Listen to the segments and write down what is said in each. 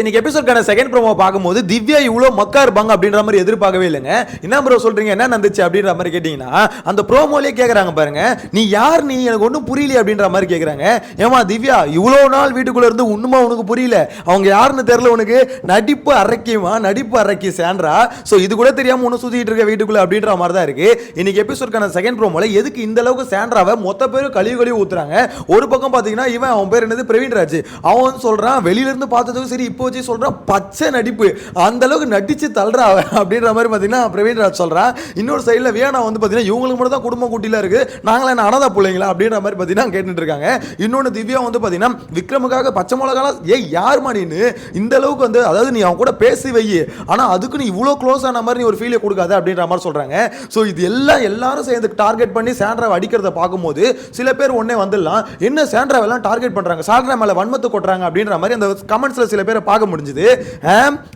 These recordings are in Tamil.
இன்னைக்கு எபிசோட்கான செகண்ட் ப்ரோமோ பார்க்கும்போது திவ்யா இவ்வளோ மக்கா இருப்பாங்க அப்படின்ற மாதிரி எதிர்பார்க்கவே இல்லைங்க. என்ன ப்ரோ சொல்றீங்க, என்ன நடந்துச்சு அப்படின்ற மாதிரி கேட்டீங்கன்னா அந்த ப்ரோமோலேயே கேட்குறாங்க பாருங்க, நீ யார், நீ எனக்கு ஒன்றும் புரியல அப்படின்ற மாதிரி கேட்குறாங்க. ஏமா திவ்யா இவ்வளோ நாள் வீட்டுக்குள்ள இருந்து ஒன்றுமா உனக்கு புரியல, அவங்க யாருன்னு தெரியல உனக்கு, நடிப்பு அரைக்கிமா நடிப்பு அரைக்கி சாண்ட்ரா. ஸோ இது கூட தெரியாமல் ஒன்று சுற்றிட்டு இருக்க வீட்டுக்குள்ள அப்படின்ற மாதிரி தான் இருக்கு. இன்னைக்கு எபிசோட்கான செகண்ட் ப்ரோமோல எதுக்கு இந்த அளவுக்கு சாண்ட்ராவை மொத்த பேரும் கழுவி ஊத்துறாங்க. ஒரு பக்கம் பார்த்தீங்கன்னா இவன் அவன் பேர் என்னது பிரவீன்ராஜ், அவன் வந்து சொல்றான் வெளியிலிருந்து பார்த்ததுக்கு சரி இப்போ சொல்றான் பச்சை நடிப்பு, அந்த அளவுக்கு நடிச்சு தள்ளுறா அப்படின்ற மாதிரி பார்த்தீங்கன்னா பிரவீன்ராஜ் சொல்றான். இன்னொரு சைடில் வியானா வந்து பார்த்தீங்கன்னா இவங்களுக்கு மட்டும் தான் குடும்ப குட்டில இருக்கு, நாங்களா என்ன அனாதை பிள்ளைங்களா அப்படின்ற மாதிரி பார்த்தீங்கன்னா கேட்டுட்டு இருக்காங்க. இன்னொன்று திவ்யா வந்து பார்த்தீங்கன்னா விக்ரமுக்காக பச்சை மிளகாலாம் யார் மாடின்னு இந்த அளவுக்கு வந்து, அதாவது நீ அவன் கூட பேசி வை, ஆனால் அதுக்கு நீ இவ்வளோ க்ளோஸ் ஆன மாதிரி நீ ஒரு ஃபீலை கொடுக்காத அப்படின்ற மாதிரி சொல்றாங்க. ஸோ இது எல்லாரும் சேர்ந்து டார்கெட் பண்ணி சாண்ட்ராவை அடிக்கிறத பார்க்கும்போது சில பேர் ஒன்னே வந்துடலாம், என்ன சாண்ட்ராவெல்லாம் டார்கெட் பண்றாங்க, சாண்ட்ரா மேல வன்மத்தை கொட்டுறாங்க அப்படின்ற மாதிரி அந்த கமெண்ட்ஸ்ல சில பேரை பார்க்க முடிஞ்சது.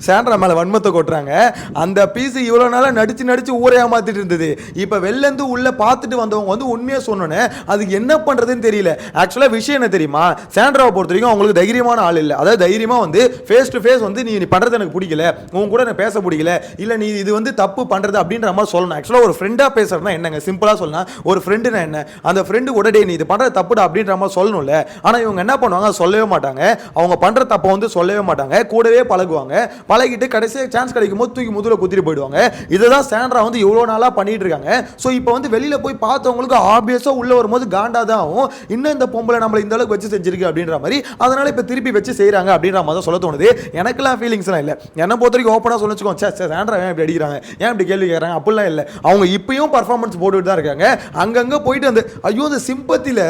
சாண்ட்ரா மேல வன்மத்தை கொட்டுறாங்க. அந்த பீஸ் இவ்வளவு நாளா நடிச்சு ஊரே ஏமாத்திட்டு இருந்தது. இப்ப வெளிலேருந்து உள்ள பார்த்துட்டு வந்தவங்க வந்து உண்மையா சொன்னோன்னே அதுக்கு என்ன பண்றதுன்னு தெரியல. ஆக்சுவலா விஷயம் என்ன தெரியுமா, சாண்ட்ராவை பொறுத்த வரைக்கும் அவங்களுக்கு தைரியமான ஆள் இல்லை. அதாவது தைரியமா வந்து ஃபேஸ் டு ஃபேஸ் வந்து நீ பண்றது எனக்கு பிடிக்கல, உன் கூட நான் பேச பிடிக்கல, இல்ல நீ இது வந்து தப்பு பண்றது அப்படின்ற மாதிரி சொல்லணும். ஆக்சுவலா ஒரு ஃப்ரெண்டா பேசுறதுனா என்னங்க, சிம்பிளா சொல்லலாம், ஒரு ஃப்ரெண்டுனா என்ன, அந்த ஃப்ரெண்டு உடனே நீ இது பண்றது தப்புடா அப்படின்ற மாதிரி சொல்லணும்ல. ஆனா இவங்க என்ன பண்ணுவாங்க, சொல்லவே மாட்டாங்க. அவங்க பண்ற தப்பை வந்து சொல்லவே மாட்டாங்க, கூடவே பழகுவாங்க. பழகிட்டு கடைசியாக சான்ஸ் கிடைக்கும் போது தூக்கி முதுகுல குத்திட்டு போயிடுவாங்க. இதுதான் சாண்ட்ரா வந்து இவ்வளோ நாளாக பண்ணிட்டு இருக்காங்க. ஸோ இப்போ வந்து வெளியில் போய் பார்த்தவங்களுக்கு ஆப்வியஸாக உள்ள வரும்போது காண்டா தான் ஆகும், இன்னும் இந்த பொம்பளை நம்மளை இந்த அளவுக்கு வச்சு செஞ்சிருக்கு அப்படின்ற மாதிரி. அதனால இப்போ திருப்பி வச்சு செய்கிறாங்க அப்படின்ற மாதிரி தான் சொல்ல தோணுது. எனக்குலாம் ஃபீலிங்ஸ்லாம் இல்லை. என்னை பொறுத்த வரைக்கும் ஓப்பனாக சொல்லிச்சுக்கோங்க, சாண்ட்ரா ஏன் இப்படி அடிக்கிறாங்க, ஏன் இப்படி கேள்வி கேட்குறாங்க அப்படிலாம் இல்லை. அவங்க இப்பயும் பர்ஃபார்மன்ஸ் போட்டுட்டு தான் இருக்காங்க. அங்கங்கே போயிட்டு அந்த ஐயோ அந்த சிம்பத்தியில்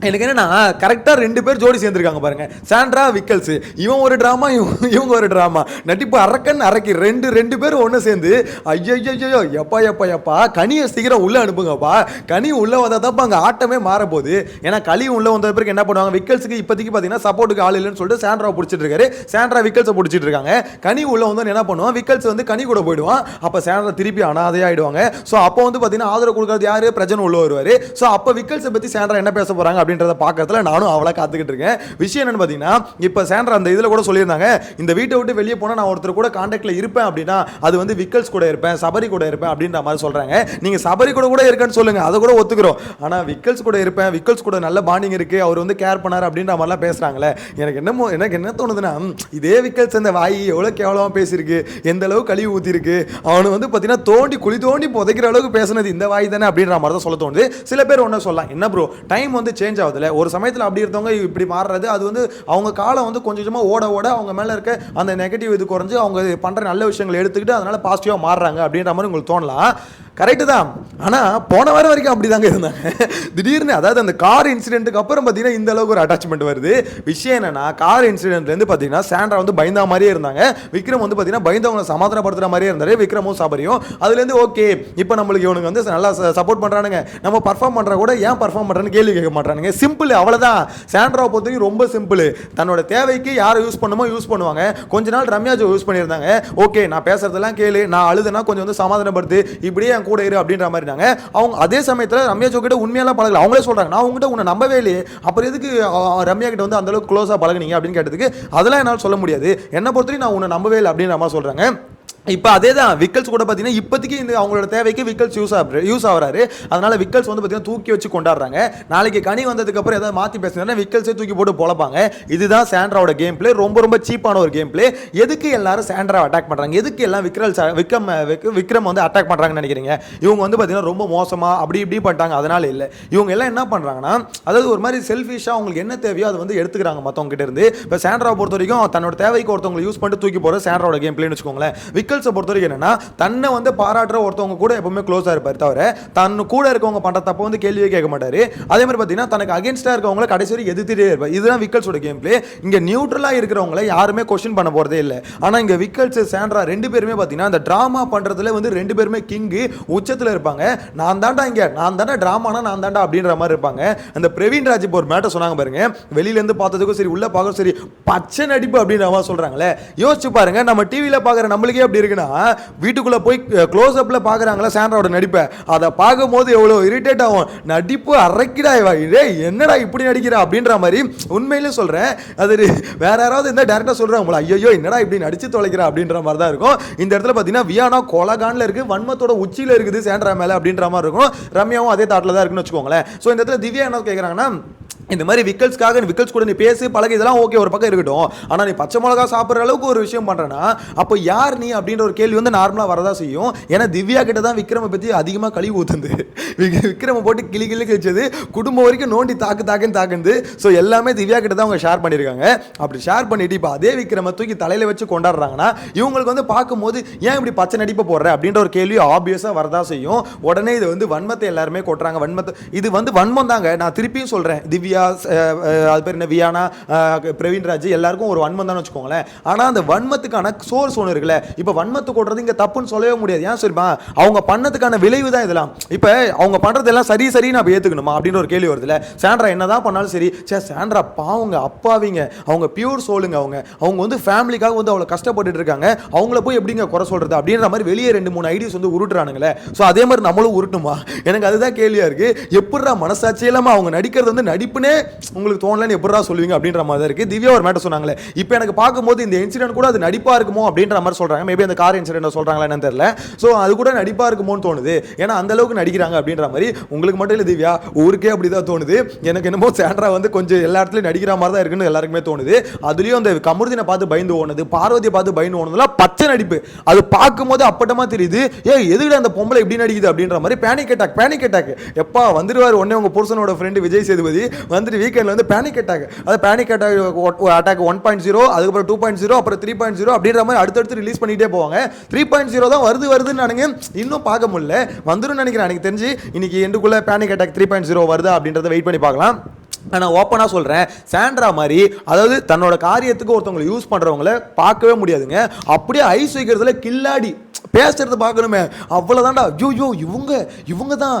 எனக்கு என்னன்னா கரெக்டாக 2 பேர் ஜோடி சேர்ந்துருக்காங்க பாருங்க, சாண்ட்ரா விக்கல்ஸ். இவன் ஒரு ட்ராமா, இவங்க ஒரு ட்ராமா, நடிப்பு அரக்கி ரெண்டு பேரும் ஒன்று சேர்ந்து ஐயோ எப்பா கனியை சீக்கிரம் உள்ள அனுப்புங்கப்பா, கனி உள்ள வந்தால் தான் அங்கே ஆட்டமே மாற போகுது. ஏன்னா களி உள்ள வந்த பிறகு என்ன பண்ணுவாங்க, விக்கல்ஸுக்கு இப்போதைக்கு பார்த்தீங்கன்னா சப்போர்ட்டுக்கு ஆள் இல்லைன்னு சொல்லிட்டு சாண்ட்ராவை பிடிச்சிட்டு இருக்காரு, சாண்ட்ரா விக்கல்ஸை பிடிச்சிட்டு இருக்காங்க. கனி உள்ள வந்து என்ன பண்ணுவான், விக்கல்ஸ் வந்து கனி கூட போயிடுவான். அப்போ சாண்ட்ரா திருப்பி அனாதையாயிடுவாங்க. ஸோ அப்போ வந்து பார்த்தீங்கன்னா ஆதரவு கொடுக்கறது யாரு, பிரஜன் உள்ள வருவார். ஸோ அப்போ விக்கல்ஸை பற்றி சாண்ட்ரா என்ன பேச போகிறாங்க அப்படின்றத பார்க்கறதுல நானும் அவளை காத்துக்கிட்டு இருக்கேன். விஷயம் என்னன்னு பார்த்தீங்கன்னா, இப்போ சாண்ட்ரா அந்த இதில் கூட சொல்லியிருந்தாங்க, இந்த வீட்டை விட்டு வெளியே போனால் நான் ஒருத்தர் கூட கான்டாக்டில் இருப்பேன் அப்படின்னா அது வந்து விக்கல்ஸ் கூட இருப்பேன், சபரி கூட இருப்பேன் அப்படின்ற மாதிரி சொல்கிறாங்க. நீங்கள் சபரி கூட இருக்கேன்னு சொல்லுங்க, அதை கூட ஒத்துக்கிறோம். ஆனால் விக்கல்ஸ் கூட இருப்பேன், விக்கல்ஸ் கூட நல்ல பாண்டிங் இருக்கு, அவர் வந்து கேர் பண்ணார் அப்படின்ற மாதிரிலாம் பேசுகிறாங்களே. எனக்கு என்ன தோணுதுன்னா, இதே விக்கல்ஸ் அந்த வாய் எவ்வளோ கேவலமாக பேசியிருக்கு, எந்த அளவுக்கு கழிவு ஊற்றிருக்கு, அவனு வந்து பார்த்தீங்கன்னா குழி தோண்டி புதைக்கிற அளவுக்கு பேசுனது இந்த வாய் தானே அப்படின்ற மாதிரி தான் சொல்ல தோணுது. சில பேர் ஒன்று சொல்லலாம், என்ன ப்ரோ டைம் வந்து சேஞ்ச் ஆகுதுல, ஒரு சமயத்தில் அப்படி இருந்தவங்க இப்படி மாறுறது, அது வந்து அவங்க காலம் வந்து கொஞ்சமாக ஓட அவங்க மேலே இருக்க அந்த நெகட்டிவ் இது குறைஞ்சு அவங்க பண்ணுற நல்ல விஷயங்களை எடுத்துக்கிட்டு அதனால பாசிட்டிவாக மாறுறாங்க அப்படின்ற மாதிரி உங்களுக்கு தோணலாம். கரெக்டு தான். ஆனால் போன வாரம் வரைக்கும் அப்படி தாங்க இருந்தாங்க. திடீர்னு அதாவது அந்த கார் இன்சிடென்ட்டுக்கு அப்புறம் பார்த்தீங்கன்னா இந்த அளவுக்கு ஒரு அட்டாச்மெண்ட் வருது. விஷயம் என்னன்னா, கார் இன்சிடென்ட்லேருந்து பார்த்தீங்கன்னா சாண்ட்ரா வந்து பயந்தா மாதிரியே இருந்தாங்க, விக்ரம் வந்து பார்த்தீங்கன்னா பயந்தவங்களை சமாதானப்படுத்துகிற மாதிரியே இருந்தார், விக்ரமும் சபரியும். அதுலேருந்து ஓகே இப்போ நம்மளுக்கு இவனுக்கு வந்து நல்லா சப்போர்ட் பண்ணுறானுங்க, நம்ம பர்ஃபார்ம் பண்ணுற கூட ஏன் பர்ஃபார்ம் பண்ணுறேன்னு கேள்வி கேட்க மாட்டானுங்க. சிம்பிள், அவ்வளோதான். சாண்ட்ராவை பொறுத்தவரைக்கும் ரொம்ப சிம்பிள், தன்னோட தேவைக்கு யாரை யூஸ் பண்ணுமோ யூஸ் பண்ணுவாங்க. கொஞ்ச நாள் ரம்யாஜோ யூஸ் பண்ணியிருந்தாங்க, ஓகே நான் பேசுறதெல்லாம் கேளு, நான் அழுதுனா கொஞ்சம் வந்து சமாதானப்படுத்து, இப்படியே கூட இரு அப்படின்ற மாதிரி இருந்தாங்க. அவங்க அதே சமயத்தில் ரம்யா ஜோ கிட்ட உண்மையெல்லாம் பழகல. அவங்களே சொல்றாங்க, நான் உங்ககிட்ட உன்னை நம்பவே இல்லையே, அப்புறம் எதுக்கு ரம்யா கிட்ட வந்து அந்த அளவுக்கு க்ளோஸா பழகுனீங்க அப்படின்னு கேட்டதுக்கு அதெல்லாம் என்னால் சொல்ல முடியாது, என்ன பொறுத்தவரைக்கும் நான் உன்னை நம்பவே இல்லை அப்படின்ற மாதிரி சொல்றாங்க. இப்போ அதே தான் விக்கல்ஸ் கூட பார்த்தீங்கன்னா இப்போதைக்கு இந்த அவங்களோட தேவைக்கு விக்கல்ஸ் யூஸ் ஆகிறாரு. அதனால விக்கல்ஸ் வந்து பார்த்தீங்கன்னா தூக்கி வச்சு கொண்டாடுறாங்க. நாளைக்கு கனி வந்ததுக்கப்புறம் ஏதாவது மாற்றி பேசுனா விக்கல்ஸே தூக்கி போட்டு பொழப்பாங்க. இதுதான் சாண்ட்ராவோட கேம் பிளே, ரொம்ப சீப்பான ஒரு கேம் பிளே. எதுக்கு எல்லாரும் சாண்ட்ராவை அட்டாக் பண்ணுறாங்க, எதுக்கு எல்லாம் விக்ரம் வந்து அட்டாக் பண்ணுறாங்கன்னு நினைக்கிறீங்க? இவங்க வந்து பார்த்தீங்கன்னா ரொம்ப மோசமாக அப்படி இப்படி பண்ணிட்டாங்க, அதனால இல்லை. இவங்க எல்லாம் என்ன பண்ணுறாங்கன்னா, அதாவது ஒரு மாதிரி செல்ஃபிஷாக அவங்களுக்கு என்ன தேவையோ அதை வந்து எடுத்துக்கிறாங்க மற்றவங்க கிட்ட இருந்து. இப்போ சாண்ட்ராவை பொறுத்த வரைக்கும் தன்னோட தேவைக்கு ஒருத்தவங்களை யூஸ் பண்ணிட்டு தூக்கி போகிற சாண்ட்ராவோட கேம் பிளேன்னு வச்சுக்கோங்களேன். பொறுத்த வரைக்கும் என்னன்னா, தன்னை வந்து பாராட்டுற ஒருத்தவங்க கூட எப்பவுமே க்ளோஸா இருப்பார், தவிர தன்னு கூட இருக்கவங்க பண்ற தப்ப வந்து கேள்வியே கேட்க மாட்டாரு. அதே மாதிரி பாத்தீங்கன்னா தனக்கு அகைன்ஸ்டா இருக்கவங்களை கடைசி வரை எதிர்த்துட்டே இருப்பார். இதுதான் விக்கல்ஸோட கேம் பிளே. இங்க நியூட்ரலா இருக்கிறவங்களை யாருமே கொஸ்டின் பண்ண போறதே இல்லை. ஆனா இங்க விக்கல்ஸ் சாண்ட்ரா 2 பேருமே பாத்தீங்கன்னா அந்த டிராமா பண்றதுல வந்து 2 பேருமே கிங்கு உச்சத்துல இருப்பாங்க. நான் தாண்டா டிராமானா நான் தாண்டா அப்படின்ற மாதிரி இருப்பாங்க. அந்த பிரவீன்ராஜ் இப்போ ஒரு மேட்டர் சொன்னாங்க பாருங்க, வெளியில இருந்து பார்த்ததுக்கும் சரி உள்ள பார்க்க சரி பச்சை நடிப்பு அப்படின்ற மாதிரி சொல்றாங்களே. யோசிச்சு பாருங்க, நம்ம டிவியில பாக்குற நம்மளுக்கே அப்படி இருக்குன்னா வீட்டுக்குள்ள போய் க்ளோஸ் அப்ல பாக்குறாங்களா சாண்ட்ராவோட நடிப்பை, அதை பார்க்கும்போது எவ்வளவு இரிட்டேட் ஆகும். நடிப்பு அரைக்கிடா என்னடா இப்படி நடிக்கிறா அப்படின்ற மாதிரி உண்மையிலே சொல்றேன். அது வேற யாராவது இந்த டேரக்டா சொல்றாங்க ஐயோ என்னடா இப்படி நடிச்சு தொலைக்கிறா அப்படின்ற மாதிரி தான் இருக்கும். இந்த இடத்துல பாத்தீங்கன்னா வியானா கொலகான்ல இருக்கு, வன்மத்தோட உச்சியில இருக்குது சாண்ட்ரா மேல அப்படின்ற மாதிரி இருக்கும். ரம்யாவும் அதே தாட்ல தான் இருக்குன்னு வச்சுக்கோங்களேன். சோ இந்த இடத்துல திவ்யா என்ன கேக்குறாங்கன்னா, இந்த மாதிரி விக்கல்ஸ்க்காக விக்கல்ஸ் கூட நீ பேசு பழக இதெல்லாம் ஓகே ஒரு பக்கம் இருக்கட்டும், ஆனா நீ பச்சை மிளகா சாப்பிட்ற அளவுக்கு ஒரு விஷயம் பண்றனா அப்போ யார் நீ அப்படின்ற ஒரு கேள்வி வந்து நார்மலா வரதா செய்யும். ஏன்னா திவ்யா கிட்ட தான் விக்ரம பத்தி அதிகமா கழிவு ஊத்துந்து, விக்ரம போட்டு கிளி கிளி கழிச்சது, குடும்பம் வரைக்கும் நோண்டி தாக்குன்னு தாக்குந்து. ஸோ எல்லாமே திவ்யா கிட்ட தான் அவங்க ஷேர் பண்ணியிருக்காங்க. அப்படி ஷேர் பண்ணிட்டு இப்போ அதே விக்ரம தூக்கி தலையில வச்சு கொண்டாடுறாங்கன்னா இவங்களுக்கு வந்து பார்க்கும்போது ஏன் இப்படி பச்சை நடிப்பை போடுற அப்படின்ற ஒரு கேள்வி ஆப்வியஸா வரதா செய்யும். உடனே இது வந்து வன்மத்தை எல்லாருமே கொட்டுறாங்க. வன்மத்தை இது வந்து வன்மம் தாங்க, நான் திருப்பியும் சொல்றேன். திவ்யா அது பேர் என்ன வியானா பிரவீன்ராஜ் எல்லாருக்கும் ஒரு வன்மம் தான் வச்சுக்கோங்களேன். ஆனா அந்த வன்மத்துக்கான சோர்ஸ் ஒன்று இருக்குல்ல, இப்போ வன்மத்து கொடுறது இங்க தப்புன்னு சொல்லவே முடியாது. ஏன் சரிமா அவங்க பண்ணதுக்கான விளைவு தான் இதெல்லாம். இப்போ அவங்க பண்றதெல்லாம் சரி நான் ஏத்துக்கணுமா அப்படின்னு ஒரு கேள்வி வருதுல. சாண்ட்ரா என்னதான் பண்ணாலும் சரி, சாண்ட்ரா பாவங்க அப்பாவிங்க, அவங்க பியூர் சோலுங்க, அவங்க வந்து ஃபேமிலிக்காக வந்து அவ்வளவு கஷ்டப்பட்டு இருக்காங்க, அவங்கள போய் எப்படிங்க குறை சொல்றது அப்படின்ற மாதிரி வெளியே 2-3 ஐடியாஸ் வந்து உருட்டுறானுங்களே. ஸோ அதே மாதிரி நம்மளும் உருட்டுமா? எனக்கு அதுதான் கேள்வியா இருக்கு. எப்படிடா மனசாட்சி இல்லாம அவங்க நடிக்கிறது வந்து நடிப்புனே உங்களுக்கு தோணலன்னு எப்படிடா சொல்லுவீங்க அப்படின்ற மாதிரி இருக்கு. திவ்யா ஒரு மேட்டர் சொன்னாங்களே, இப்போ எனக்கு பார்க்கும்போது இந்த இன்சிடென்ட் கூட அது நடிப்பா இருக்குமோ அப்படின்ற மாதிரி சொல்றாங்க. மேபி அந்த கார் இன்சிடென்ட் சொல்றாங்களா என்னன்னு தெரியல. ஸோ அது கூட நடிப்பா இருக்குமோன்னு தோணுது. ஏன்னா அந்த அளவுக்கு நடிக்கிறாங்க அப்படின்ற மாதிரி. உங்களுக்கு மட்டும் இல்லை திவ்யா, ஊருக்கே அப்படிதான் தோணுது. எனக்கு என்னமோ சாண்ட்ரா வந்து கொஞ்சம் எல்லா இடத்துலையும் நடிக்கிற மாதிரி தான் இருக்குன்னு எல்லாருக்குமே தோணுது. அதுலயும் அந்த கமருதீனை பார்த்து பயந்து ஓடுனது, பார்வதியை பார்த்து பயந்து ஓடுனதுலாம் பச்சை நடிப்பு. அது பார்க்கும்போது அப்பட்டமா தெரியுது, எதுக்கு அந்த பொம்பளை இப்படி நடிக்குது அப்படின்ற மாதிரி. பேனிக் அட்டாக் எப்பா வந்துருவார் உடனே உங்க புருஷனோட ஃப்ரெண்டு விஜய் சேதுபதி வந்துட்டு வீக்கெண்ட்ல வந்து பேனிக் அட்டாக் 1.0, அதுக்கப்புறம் 2.0, அப்புறம் 3.0 அப்படின்ற மாதிரி அடுத்தடுத்து ரிலீஸ் பண்ணிட்டே போவாங்க. 3.0 தான் வருதுன்னு நானுங்க இன்னும் பார்க்க முடியல, வந்துடும் நினைக்கிறேன். எனக்கு தெரிஞ்சு இன்னைக்கு எண்டுக்குள்ள பேனிக் அட்டாக் 3.0 வருதா அப்படின்றத வெயிட் பண்ணி பார்க்கலாம். நான் ஓப்பனாக சொல்கிறேன், சாண்ட்ரா மாதிரி அதாவது தன்னோட காரியத்துக்கு ஒருத்தவங்களை யூஸ் பண்ணுறவங்கள பார்க்கவே முடியாதுங்க. அப்படியே ஐஸ் வைக்கிறதுல கில்லாடி பேசுறது பார்க்கணுமே, அவ்வளோதான்டா. ஐயோ இவங்க தான்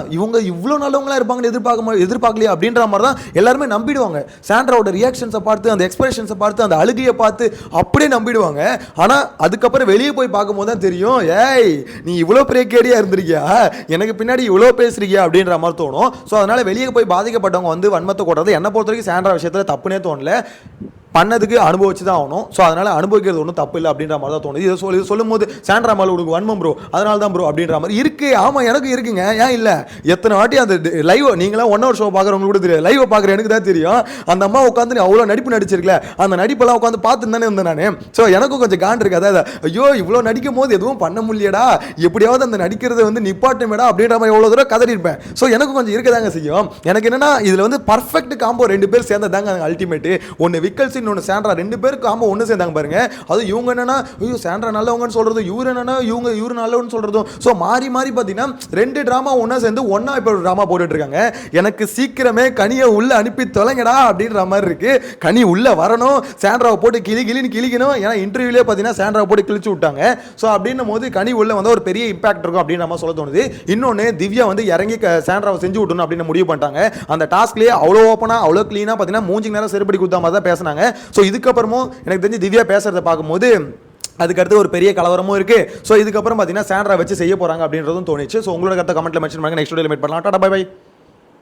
இவ்வளோ நல்லவங்களா இருப்பாங்கன்னு எதிர்பார்க்கலையே அப்படின்ற மாதிரி தான் எல்லாருமே நம்பிடுவாங்க. சாண்ட்ராவோட ரியாக்ஷன்ஸை பார்த்து, அந்த எக்ஸ்பிரஷன்ஸை பார்த்து, அந்த அழுகையை பார்த்து அப்படியே நம்பிடுவாங்க. ஆனால் அதுக்கப்புறம் வெளியே போய் பார்க்கும்போது தான் தெரியும், நீ இவ்வளோ பெரிய கேடியா இருந்திருக்கியா, எனக்கு பின்னாடி இவ்வளோ பேசுறீங்க அப்படின்ற மாதிரி தோணும். ஸோ அதனால வெளியே போய் பாதிக்கப்பட்டவங்க வந்து வன்மத்தை கொட்டுறது என்ன பொறுத்த வரைக்கும் சாண்ட்ரா விஷயத்தில் தப்புனே தோணல. பண்ணதுக்கு அனுபவிச்சு தான் ஆகணும். ஸோ அதனால் அனுபவிக்கிறது ஒன்றும் தப்பு இல்லை அப்படின்ற மாதிரி தான் தோணுது. இது சொல்லும் போது சாண்ட்ரா மேலே உனக்கு வன்மம் ப்ரோ, அதனால தான் ப்ரோ அப்படின்ற மாதிரி இருக்கு. ஆமாம் எனக்கு இருக்குங்க, ஏன் இல்லை? எத்தனை வாட்டி அந்த லைவ் நீங்களாம் 1 hour ஷோ பார்க்குறவங்க கூட தெரியாது, லைவை பார்க்குற எனக்கு தான் தெரியும். அந்த அம்மா உட்காந்து அவ்வளோ நடிப்பு நடிச்சிருக்கல, அந்த நடிப்பெல்லாம் உட்காந்து பார்த்துட்டு தானே இருந்தேன் நான். ஸோ எனக்கும் கொஞ்சம் காண்ட் இருக்கு. அதாவது ஐயோ இவ்வளோ நடிக்கும் போது எதுவும் பண்ண முடியலடா, எப்படியாவது அந்த நடிக்கிறத வந்து நிப்பாட்டுமேடா அப்படின்ற மாதிரி எவ்வளோ தூரம் கதறி இருப்பேன். ஸோ எனக்கும் கொஞ்சம் இருக்கதாங்க செய்யும். எனக்கு என்னன்னா இதில் வந்து பர்ஃபெக்ட் காம்போ 2 பேர் சேர்ந்ததாங்க அல்டிமேட். ஒன்று விக்கல்ஸ், இன்னொன்று சாண்ட்ரா, 2 பேருக்கு காம்போ ஒன்று சேர்ந்தாங்க பாருங்க. அது இவங்க என்னன்னா ஐயோ சாண்ட்ரா நல்லவங்கன்னு சொல்றது, இவரு என்னன்னா இவரு நல்லவன்னு சொல்றதும். ஸோ மாறி பார்த்தீங்கன்னா 2 டிராமா ஒன்னா சேர்ந்து ஒன்னா இப்போ ஒரு டிராமா போட்டுட்டு இருக்காங்க. எனக்கு சீக்கிரமே கனியை உள்ள அனுப்பி தொலைங்கடா அப்படின்ற மாதிரி இருக்கு. கனி உள்ள வரணும், சாண்ட்ராவை போட்டு கிளின்னு கிளிக்கணும். ஏன்னா இன்டர்வியூலேயே பார்த்தீங்கன்னா சாண்ட்ராவை போட்டு கிழிச்சு விட்டாங்க. ஸோ அப்படின்னும் போது கனி உள்ள வந்து ஒரு பெரிய இம்பாக்ட் இருக்கும் அப்படின்னு நம்ம சொல்ல தோணுது. இன்னொன்று திவ்யா வந்து இறங்கி சாண்ட்ராவை செஞ்சு விட்டணும் அப்படின்னு முடிவு பண்ணிட்டாங்க. அந்த டாஸ்க்லேயே அவ்வளோ ஓப்பனா அவ்வளோ கிளீனா பார்த்தீங்கன்னா மூஞ்சிக்கு நேரம் செருப்படி கொடுத்த மாதிரி தான் பேசினாங்க. ஸோ இதுக்கப்புறமும் எனக்கு தெரிஞ்சு திவ்யா பேசுறதை பார்க்கும்போது அதுக்கடுத்து ஒரு பெரிய கலவரமும் இருக்கு. ஸோ இதுக்கப்புறம் பார்த்தீங்கன்னா சாண்ட்ரா வச்சு செய்ய போறாங்க அப்படின்றதும் தோணுச்சு. ஸோ உங்களோட கருத்தை கமெண்ட்ல மென்ஷன் பண்ணுங்க. நெக்ஸ்ட் வீடியோல மீட் பண்ணலாம். Tata bye by.